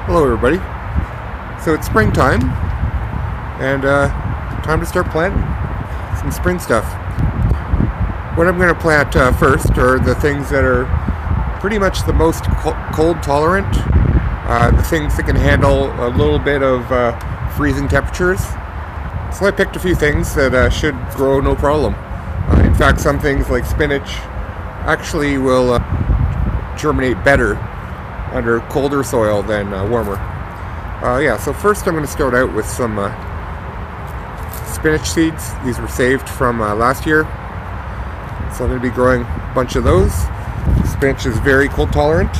Hello everybody. So it's springtime and time to start planting some spring stuff. What I'm going to plant first are the things that are pretty much the most cold tolerant, the things that can handle a little bit of freezing temperatures. So I picked a few things that should grow no problem. In fact, some things like spinach actually will germinate better under colder soil than warmer. So first I'm going to start out with some spinach seeds. These were saved from last year. So I'm going to be growing a bunch of those. Spinach is very cold tolerant.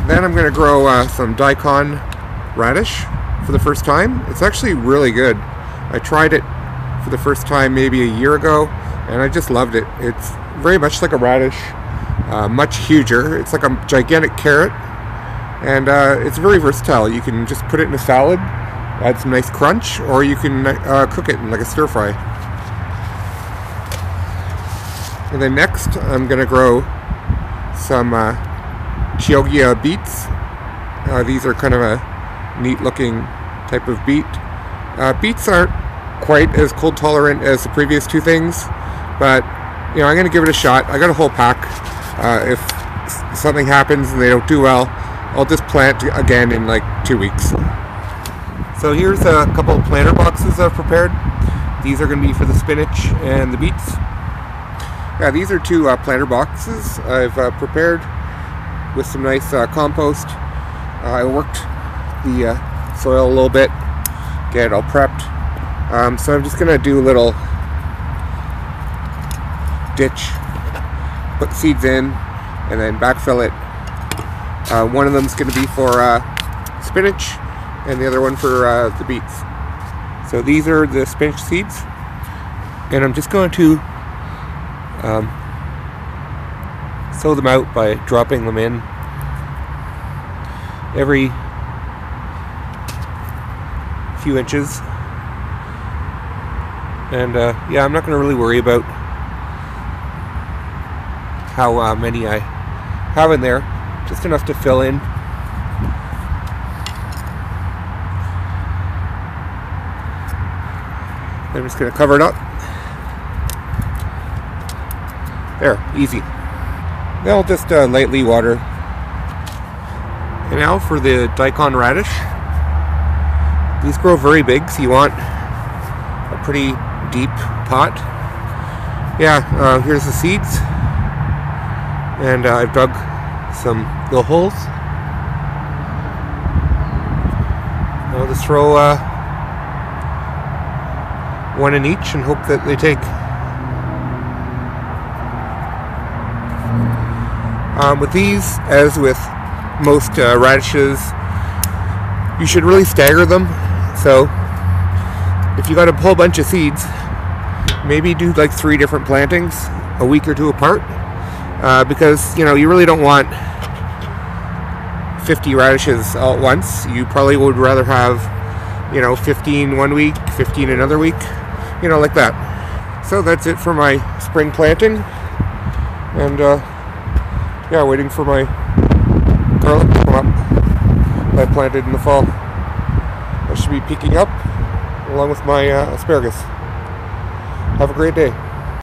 Then I'm going to grow some daikon radish for the first time. It's actually really good. I tried it for the first time maybe a year ago and I just loved it. It's very much like a radish. Much huger. It's like a gigantic carrot, and it's very versatile. You can just put it in a salad, add some nice crunch, or you can cook it in like a stir fry. And then next I'm going to grow some chioggia beets. These are kind of a neat looking type of beet. Beets aren't quite as cold tolerant as the previous two things, but I'm going to give it a shot. I got a whole pack. If something happens and they don't do well, I'll just plant again in like 2 weeks. So here's a couple of planter boxes I've prepared. These are going to be for the spinach and the beets. Yeah, these are two planter boxes I've prepared with some nice compost. I worked the soil a little bit, get it all prepped. So I'm just going to do a little ditch, put seeds in, and then backfill it. One of them is going to be for spinach, and the other one for the beets. So these are the spinach seeds, and I'm just going to sow them out by dropping them in every few inches. And I'm not going to really worry about how many I have in there, just enough to fill in. I'm just going to cover it up. There, easy. Then I'll just lightly water. And now for the daikon radish. These grow very big, so you want a pretty deep pot. Here's the seeds. And I've dug some little holes. I'll just throw one in each and hope that they take. With these, as with most radishes, you should really stagger them. So if you got a whole bunch of seeds, maybe do like 3 different plantings a week or 2 apart. Because you really don't want 50 radishes all at once. You probably would rather have 15 one week, 15 another week, like that. So that's it for my spring planting, and waiting for my garlic to come up that I planted in the fall. I should be peeking up along with my asparagus. Have a great day.